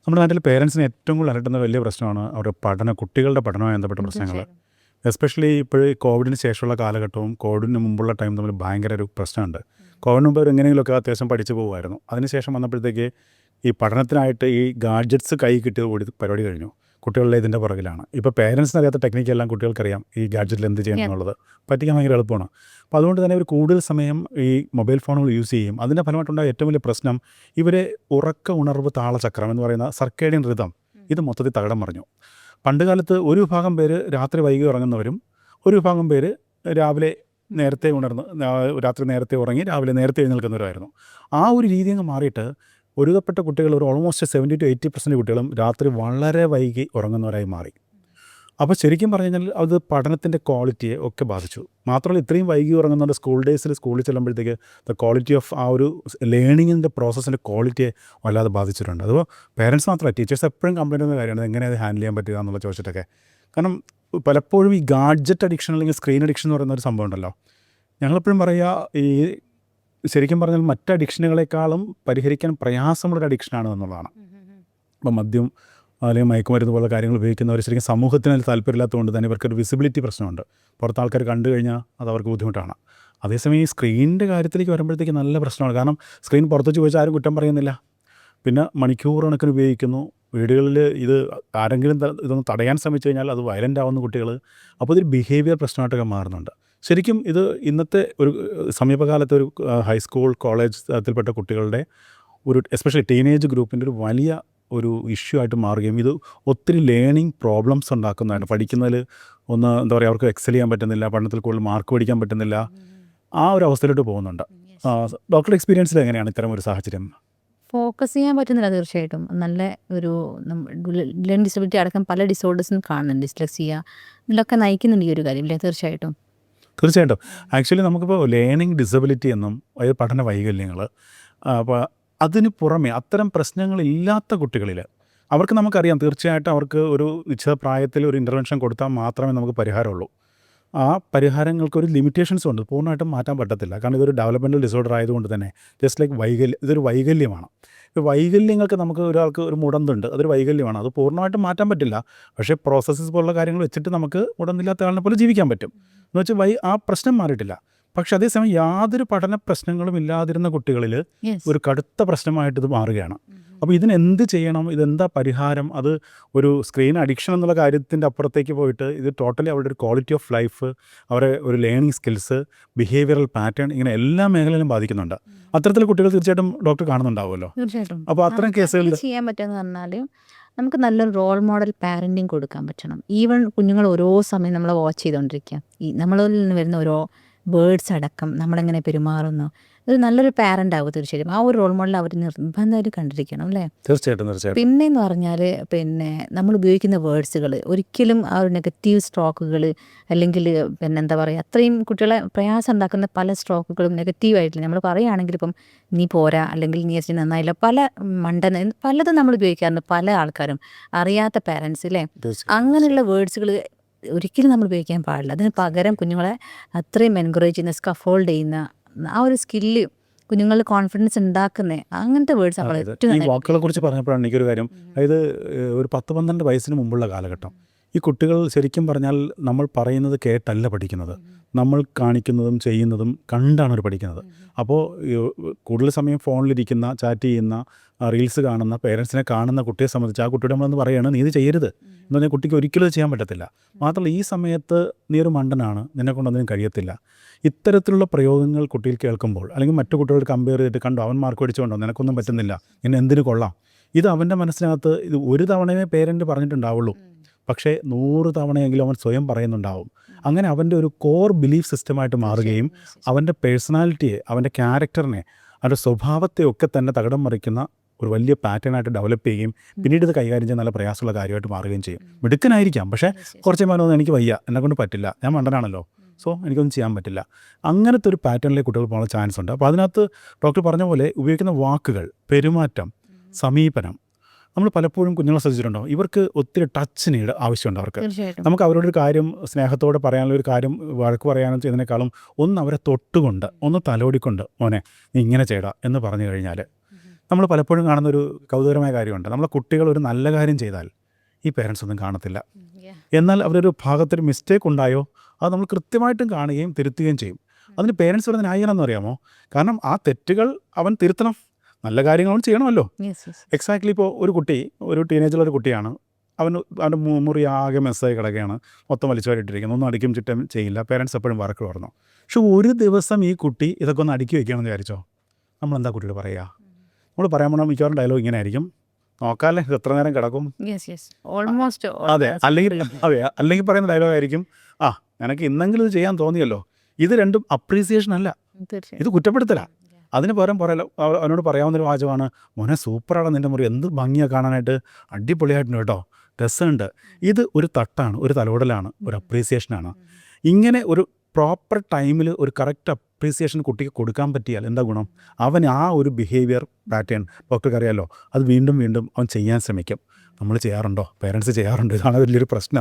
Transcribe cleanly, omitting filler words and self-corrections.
നമ്മുടെ നാട്ടിൽ പേരൻസിനെ ഏറ്റവും കൂടുതൽ അലട്ടുന്ന വലിയ പ്രശ്നമാണ് അവരുടെ കുട്ടികളുടെ പഠനവുമായി ബന്ധപ്പെട്ട പ്രശ്നങ്ങൾ. തീർച്ചയായിട്ടും. എസ്പെഷ്യലി ഇപ്പോൾ കോവിഡിന് ശേഷമുള്ള കാലഘട്ടവും കോവിഡിന് മുമ്പുള്ള ടൈം തമ്മിൽ ഭയങ്കര ഒരു പ്രശ്നമുണ്ട്. കോവിഡിന് മുമ്പ് അവർ എങ്ങനെയെങ്കിലുമൊക്കെ അത്യാവശ്യം പഠിച്ചു പോകുമായിരുന്നു. അതിനുശേഷം വന്നപ്പോഴത്തേക്ക് ഈ പഠനത്തിനായിട്ട് ഈ ഗാഡ്ജറ്റ്സ് കൈ കിട്ടിയത് കൂടി പരിപാടി കഴിഞ്ഞു. കുട്ടികളുടെ ഇതിൻ്റെ പുറകിലാണ്. ഇപ്പോൾ പേരൻസിന് അറിയാത്ത ടെക്നിക്കെല്ലാം കുട്ടികൾക്കറിയാം. ഈ ഗാഡ്ജറ്റിൽ എന്ത് ചെയ്യണം എന്നുള്ളത് പറ്റിക്കാൻ ഭയങ്കര എളുപ്പമാണ്. അപ്പോൾ അതുകൊണ്ട് തന്നെ അവർ കൂടുതൽ സമയം ഈ മൊബൈൽ ഫോണുകൾ യൂസ് ചെയ്യും. അതിൻ്റെ ഫലമായിട്ടുണ്ടായ ഏറ്റവും വലിയ പ്രശ്നം ഇവരെ ഉണർവ് താളചക്രം എന്ന് പറയുന്ന സർക്കേഡിയൻ റിതം ഇത് മൊത്തത്തിൽ തകിടം മറിഞ്ഞു. പണ്ട് കാലത്ത് ഒരു വിഭാഗം പേര് രാത്രി വൈകി ഉറങ്ങുന്നവരും ഒരു വിഭാഗം പേര് രാവിലെ നേരത്തെ ഉണർന്ന് രാത്രി നേരത്തെ ഉറങ്ങി രാവിലെ നേരത്തെ എഴുന്നേൽക്കുന്നവരായിരുന്നു. ആ ഒരു രീതി അങ്ങ് മാറിയിട്ട് ഒരുവിധപ്പെട്ട കുട്ടികൾ ഒരു ഓൾമോസ്റ്റ് 70-80% കുട്ടികളും രാത്രി വളരെ വൈകി ഉറങ്ങുന്നവരായി മാറി. അപ്പോൾ ശരിക്കും പറഞ്ഞു കഴിഞ്ഞാൽ അത് പഠനത്തിൻ്റെ ക്വാളിറ്റിയെ ഒക്കെ ബാധിച്ചു. മാത്രമല്ല ഇത്രയും വൈകി ഉറങ്ങുന്നവരുടെ സ്കൂളിൽ ചെല്ലുമ്പോഴത്തേക്ക് ദ ക്വാളിറ്റി ഓഫ് ആ ഒരു ലേണിങ്ങിൻ്റെ പ്രോസസ്സിൻ്റെ ക്വാളിറ്റിയെ വല്ലാതെ ബാധിച്ചിട്ടുണ്ട്. അപ്പോൾ പേരൻസ് മാത്രമല്ല ടീച്ചേഴ്സ് എപ്പോഴും കംപ്ലൈൻറ്റ് ചെയ്യുന്ന കാര്യമാണ് എങ്ങനെ അത് ഹാൻഡിൽ ചെയ്യാൻ പറ്റുക എന്നുള്ള ചോദിച്ചിട്ടൊക്കെ. കാരണം പലപ്പോഴും ഈ ഗാഡ്ജറ്റ് അഡിക്ഷൻ അല്ലെങ്കിൽ സ്ക്രീൻ അഡിക്ഷൻ എന്ന് പറയുന്ന ഒരു സംഭവം ഉണ്ടല്ലോ, ഞങ്ങളെപ്പോഴും പറയുക ഈ ശരിക്കും പറഞ്ഞാൽ മറ്റ് അഡിക്ഷനുകളെക്കാളും പരിഹരിക്കാൻ പ്രയാസമുള്ളൊരു അഡിക്ഷനാണ് എന്നുള്ളതാണ്. ഇപ്പം മദ്യം അല്ലെങ്കിൽ മയക്കുമരുന്ന് പോലുള്ള കാര്യങ്ങൾ ഉപയോഗിക്കുന്നവർ ശരിക്കും സമൂഹത്തിന് അതിൽ താല്പര്യമില്ലാത്തതുകൊണ്ട് തന്നെ ഇവർക്കൊരു വിസിബിലിറ്റി പ്രശ്നമുണ്ട്. പുറത്ത് ആൾക്കാർ കണ്ടു കഴിഞ്ഞാൽ അത് അവർക്ക് ബുദ്ധിമുട്ടാണ്. അതേസമയം ഈ സ്ക്രീനിൻ്റെ കാര്യത്തിലേക്ക് വരുമ്പോഴത്തേക്ക് നല്ല പ്രശ്നമാണ്. കാരണം സ്ക്രീൻ പുറത്ത് ചോദിച്ചാൽ ആരും കുറ്റം പറയുന്നില്ല. പിന്നെ മണിക്കൂർ കണക്കിന് ഉപയോഗിക്കുന്നു. വീടുകളിൽ ഇത് ആരെങ്കിലും ഇതൊന്ന് തടയാൻ ശ്രമിച്ചു കഴിഞ്ഞാൽ അത് വയലൻ്റ് ആവുന്ന കുട്ടികൾ. അപ്പോൾ ഇതൊരു ബിഹേവിയർ പ്രശ്നമായിട്ടൊക്കെ മാറുന്നുണ്ട്. ശരിക്കും ഇത് ഇന്നത്തെ ഒരു സമീപകാലത്തെ ഒരു ഹൈസ്കൂൾ കോളേജ് തലത്തിൽപ്പെട്ട കുട്ടികളുടെ ഒരു എസ്പെഷ്യലി ടീനേജ് ഗ്രൂപ്പിൻ്റെ ഒരു വലിയ ഒരു ഇഷ്യൂ ആയിട്ട് മാറുകയും ഇത് ഒത്തിരി ലേണിംഗ് പ്രോബ്ലംസ് ഉണ്ടാക്കുന്നതാണ്. പഠിക്കുന്നതിൽ എന്താ പറയുക, അവർക്ക് എക്സൽ ചെയ്യാൻ പറ്റുന്നില്ല, പഠനത്തിൽ കൂടുതൽ മാർക്ക് മേടിക്കാൻ പറ്റുന്നില്ല, ആ ഒരു അവസ്ഥയിലോട്ട് പോകുന്നുണ്ട്. ഡോക്ടറുടെ എക്സ്പീരിയൻസിൽ എങ്ങനെയാണ് ഇത്തരം ഒരു സാഹചര്യം? ഫോക്കസ് ചെയ്യാൻ പറ്റുന്നില്ല. തീർച്ചയായിട്ടും നല്ല ഒരു ലേണിംഗ് ഡിസബിലിറ്റി അടക്കം പല ഡിസോർഡേഴ്സും കാണുന്നുണ്ട്. ഡിസ്ലെക്സിയ ഇതിലൊക്കെ നയിക്കുന്നുണ്ട് ഈ ഒരു കാര്യം അല്ലേ? തീർച്ചയായിട്ടും. ആക്ച്വലി നമുക്കിപ്പോൾ ലേണിംഗ് ഡിസബിലിറ്റി എന്നും അതായത് പഠന വൈകല്യങ്ങൾ, അപ്പോൾ അതിന് പുറമെ അത്തരം പ്രശ്നങ്ങളില്ലാത്ത കുട്ടികളിൽ അവർക്ക് നമുക്കറിയാം തീർച്ചയായിട്ടും അവർക്ക് ഒരു നിശ്ചിത പ്രായത്തിൽ ഒരു ഇൻ്റർവെൻഷൻ കൊടുത്താൽ മാത്രമേ നമുക്ക് പരിഹാരമുള്ളൂ. ആ പരിഹാരങ്ങൾക്കൊരു ലിമിറ്റേഷൻസ് ഉണ്ട്, പൂർണ്ണമായിട്ടും മാറ്റാൻ പറ്റത്തില്ല. കാരണം ഇതൊരു ഡെവലപ്മെൻറ്റൽ ഡിസോർഡർ ആയതുകൊണ്ട് തന്നെ ജസ്റ്റ് ലൈക്ക് ഇതൊരു വൈകല്യമാണ്. ഇപ്പോൾ വൈകല്യങ്ങൾക്ക് നമുക്ക് ഒരാൾക്ക് ഒരു മുടന്തുണ്ട്, അതൊരു വൈകല്യമാണ്. അത് പൂർണ്ണമായിട്ടും മാറ്റാൻ പറ്റില്ല. പക്ഷേ പ്രോസസ്സസ് പോലുള്ള കാര്യങ്ങൾ വെച്ചിട്ട് നമുക്ക് മുടന്തില്ലാത്ത ആളിനെ പോലെ ജീവിക്കാൻ പറ്റും. എന്ന് വെച്ചാൽ ആ പ്രശ്നം മാറിയിട്ടില്ല. പക്ഷെ അതേസമയം യാതൊരു പഠന പ്രശ്നങ്ങളും ഇല്ലാതിരുന്ന കുട്ടികളിൽ ഒരു കടുത്ത പ്രശ്നമായിട്ട് ഇത് മാറുകയാണ്. അപ്പോൾ ഇതിനെന്ത് ചെയ്യണം, ഇതെന്താ പരിഹാരം? അത് ഒരു സ്ക്രീൻ അഡിക്ഷൻ എന്നുള്ള കാര്യത്തിൻ്റെ അപ്പുറത്തേക്ക് പോയിട്ട് ഇത് ടോട്ടലി അവരുടെ ഒരു ക്വാളിറ്റി ഓഫ് ലൈഫ്, അവരെ ഒരു ലേണിംഗ് സ്കിൽസ്, ബിഹേവിയറൽ പാറ്റേൺ, ഇങ്ങനെ എല്ലാ മേഖലയിലും ബാധിക്കുന്നുണ്ട്. അത്തരത്തിലുള്ള കുട്ടികൾ തീർച്ചയായിട്ടും ഡോക്ടർ കാണുന്നുണ്ടാവുമല്ലോ. തീർച്ചയായിട്ടും. അപ്പോൾ അത്തരം കേസുകളിൽ ചെയ്യാൻ പറ്റുമെന്ന് പറഞ്ഞാൽ നമുക്ക് നല്ലൊരു റോൾ മോഡൽ പാരൻറ്റിങ് കൊടുക്കാൻ പറ്റണം. ഈവൻ കുഞ്ഞുങ്ങൾ ഓരോ സമയം നമ്മളെ വാച്ച് ചെയ്തുകൊണ്ടിരിക്കുക. നമ്മളിൽ നിന്ന് വരുന്ന ഓരോ വേർഡ്സ് അടക്കം നമ്മളെങ്ങനെ പെരുമാറുന്നു, ഒരു നല്ലൊരു പാരൻ്റ് ആവും. തീർച്ചയായും ആ ഒരു റോൾ മോഡൽ അവർ നിർബന്ധമായിട്ട് കണ്ടിരിക്കണം അല്ലേ? തീർച്ചയായിട്ടും. പിന്നെയെന്ന് പറഞ്ഞാൽ നമ്മൾ ഉപയോഗിക്കുന്ന വേർഡ്സുകൾ ഒരിക്കലും ആ ഒരു നെഗറ്റീവ് സ്ട്രോക്കുകൾ അല്ലെങ്കിൽ എന്താ പറയുക, അത്രയും കുട്ടികളെ പ്രയാസം ഉണ്ടാക്കുന്ന പല സ്ട്രോക്കുകളും നെഗറ്റീവായിട്ടില്ല. നമ്മൾ പറയുകയാണെങ്കിൽ ഇപ്പം നീ പോരാ, അല്ലെങ്കിൽ നീ അച്ഛൻ നന്നായില്ല, പലതും നമ്മൾ ഉപയോഗിക്കാറുണ്ട്. പല ആൾക്കാരും അറിയാത്ത പാരൻസ് അല്ലേ, അങ്ങനെയുള്ള വേർഡ്സുകൾ ഒരിക്കലും നമ്മൾ ഉപയോഗിക്കാൻ പാടില്ല. അതിന് പകരം കുഞ്ഞുങ്ങളെ അത്രയും എൻകറേജ് ചെയ്യുന്ന, സ്കഫോൾഡ് ചെയ്യുന്ന ആ ഒരു സ്കില്ല്, കുഞ്ഞുങ്ങളിൽ കോൺഫിഡൻസ് ഉണ്ടാക്കുന്ന അങ്ങനത്തെ വേർഡ്സ് നമ്മൾ ഏറ്റവും. ഈ വാക്കുകളെ കുറിച്ച് പറഞ്ഞപ്പോഴാണ് എനിക്കൊരു കാര്യം, അതായത് ഒരു 10-12 വയസ്സിന് മുമ്പുള്ള കാലഘട്ടം ഈ കുട്ടികൾ ശരിക്കും പറഞ്ഞാൽ നമ്മൾ പറയുന്നത് കേട്ടല്ല പഠിക്കുന്നത്, നമ്മൾ കാണിക്കുന്നതും ചെയ്യുന്നതും കണ്ടാണ് അവർ പഠിക്കുന്നത്. അപ്പോൾ കൂടുതൽ സമയം ഫോണിലിരിക്കുന്ന, ചാറ്റ് ചെയ്യുന്ന, റീൽസ് കാണുന്ന, പേരൻസിനെ കാണുന്ന കുട്ടിയെ സംബന്ധിച്ച് ആ കുട്ടിയോട് നമ്മളെന്ന് പറയുകയാണ് നീ ഇത് ചെയ്യരുത് എന്ന് പറഞ്ഞാൽ കുട്ടിക്ക് ഒരിക്കലും ഇത് ചെയ്യാൻ പറ്റത്തില്ല. മാത്രമല്ല ഈ സമയത്ത് നീ ഒരു മണ്ടനാണ്, നിന്നെക്കൊണ്ടൊന്നിനും കഴിയത്തില്ല, ഇത്തരത്തിലുള്ള പ്രയോഗങ്ങൾ കുട്ടികൾ കേൾക്കുമ്പോൾ അല്ലെങ്കിൽ മറ്റു കുട്ടികളോട് കമ്പയർ ചെയ്തിട്ട് കണ്ടോ അവൻ മാർക്ക് മേടിച്ചുകൊണ്ടോ നിനക്കൊന്നും പറ്റുന്നില്ല, നിന്നെ എന്തിനു കൊള്ളാം, ഇത് അവൻ്റെ മനസ്സിനകത്ത് ഇത് ഒരു തവണയേ പേരൻറ്റ് പറഞ്ഞിട്ടുണ്ടാവുള്ളൂ, പക്ഷേ 100 തവണയെങ്കിലും അവൻ സ്വയം പറയുന്നുണ്ടാവും. അങ്ങനെ അവൻ്റെ ഒരു കോർ ബിലീഫ് സിസ്റ്റമായിട്ട് മാറുകയും അവൻ്റെ പേഴ്സണാലിറ്റിയെ, അവൻ്റെ ക്യാരക്ടറിനെ, അവൻ്റെ സ്വഭാവത്തെയൊക്കെ തന്നെ തകിടം മറിക്കുന്ന ഒരു വലിയ പാറ്റേണായിട്ട് ഡെവലപ്പ് ചെയ്യുകയും പിന്നീട് ഇത് കൈകാര്യം ചെയ്യാൻ നല്ല പ്രയാസമുള്ള കാര്യമായിട്ട് മാറുകയും ചെയ്യും. മിടുക്കനായിരിക്കാം, പക്ഷേ കുറച്ച് മാനൊന്നും എനിക്ക് വയ്യ, എന്നെക്കൊണ്ട് പറ്റില്ല, ഞാൻ മണ്ടനാണല്ലോ, സോ എനിക്കൊന്നും ചെയ്യാൻ പറ്റില്ല, അങ്ങനത്തെ ഒരു പാറ്റേണിലേക്ക് കുട്ടികൾ പോകാൻ ചാൻസ് ഉണ്ട്. അപ്പോൾ അതിനകത്ത് ഡോക്ടർ പറഞ്ഞ പോലെ ഉപയോഗിക്കുന്ന വാക്കുകൾ, പെരുമാറ്റം, സമീപനം, നമ്മൾ പലപ്പോഴും കുഞ്ഞുങ്ങളെ ശ്രദ്ധിച്ചിട്ടുണ്ടോ, ഇവർക്ക് ഒത്തിരി ടച്ച് നീഡ് ആവശ്യമുണ്ട്. അവർക്ക് നമുക്ക് അവരോടൊരു കാര്യം സ്നേഹത്തോടെ പറയാനുള്ള ഒരു കാര്യം വഴക്ക് പറയാനും ചെയ്യുന്നതിനേക്കാളും ഒന്ന് അവരെ തൊട്ടുകൊണ്ട്, ഒന്ന് തലോടിക്കൊണ്ട് മോനെ നീ ഇങ്ങനെ ചെയ്യടാ എന്ന് പറഞ്ഞു കഴിഞ്ഞാൽ നമ്മൾ പലപ്പോഴും കാണുന്നൊരു കൗതുകരമായ കാര്യമുണ്ട്. നമ്മളെ കുട്ടികൾ ഒരു നല്ല കാര്യം ചെയ്താൽ ഈ പേരൻസ് ഒന്നും കാണത്തില്ല. എന്നാൽ അവരൊരു ഭാഗത്തൊരു മിസ്റ്റേക്ക് ഉണ്ടായോ അത് നമ്മൾ കൃത്യമായിട്ടും കാണുകയും തിരുത്തുകയും ചെയ്യും. അതിന് പേരൻസ് പറയുന്ന ന്യായീകരണം എന്ന് അറിയാമോ? കാരണം ആ തെറ്റുകൾ അവൻ തിരുത്തണം, നല്ല കാര്യങ്ങൾ അവൻ ചെയ്യണമല്ലോ. എക്സാക്ട്ലി ഇപ്പോൾ ഒരു കുട്ടി, ഒരു ടീനേജിലൊരു കുട്ടിയാണ്, അവൻ്റെ മുറി ആകെ മെസ്സായി കിടക്കുകയാണ്, മൊത്തം വലിച്ചുവാരിട്ടിരിക്കുന്നു, ഒന്നും അടിക്കും ചിട്ടം ചെയ്യില്ല, പേരൻസ് എപ്പോഴും വഴക്ക് പറഞ്ഞു. പക്ഷെ ഒരു ദിവസം ഈ കുട്ടി ഇതൊക്കെ ഒന്ന് അടുക്കി വയ്ക്കുകയാണെന്ന് വിചാരിച്ചോ, നമ്മളെന്താ കുട്ടിയോട് പറയുക? നമ്മൾ പറയാൻ പോകണം മിക്കവാറും ഡയലോഗ് ഇങ്ങനെ ആയിരിക്കും, നോക്കാമല്ലേ ഇത് എത്ര നേരം കിടക്കും. അല്ലെങ്കിൽ പറയുന്ന ഡയലോഗ് ആയിരിക്കും, ആ നിനക്ക് ഇന്നെങ്കിലും ഇത് ചെയ്യാൻ തോന്നിയല്ലോ. ഇത് രണ്ടും അപ്രീസിയേഷൻ അല്ല, ഇത് കുറ്റപ്പെടുത്തല. അതിന് പകരം പറയല്ലോ, അവനോട് പറയാവുന്നൊരു വാചകമാണ്, മോനെ സൂപ്പറാണ് നിൻ്റെ മുറി, എന്ത് ഭംഗിയാണ് കാണാനായിട്ട്, അടിപൊളിയായിട്ടുണ്ട് കേട്ടോ, രസമുണ്ട്. ഇത് ഒരു തട്ടാണ്, ഒരു തലോടലാണ്, ഒരു അപ്രീസിയേഷനാണ്. ഇങ്ങനെ ഒരു പ്രോപ്പർ ടൈമിൽ ഒരു കറക്റ്റ് അപ്രീസിയേഷൻ കുട്ടിക്ക് കൊടുക്കാൻ പറ്റിയാൽ എന്താ ഗുണം? അവൻ ആ ഒരു ബിഹേവിയർ പാറ്റേൺ ഡോക്ടർക്ക് അറിയാമല്ലോ, അത് വീണ്ടും വീണ്ടും അവൻ ചെയ്യാൻ ശ്രമിക്കും. നമ്മൾ ചെയ്യാറുണ്ടോ? പേരൻസ് ചെയ്യാറുണ്ട്. ഇതാണ് വലിയൊരു പ്രശ്നം.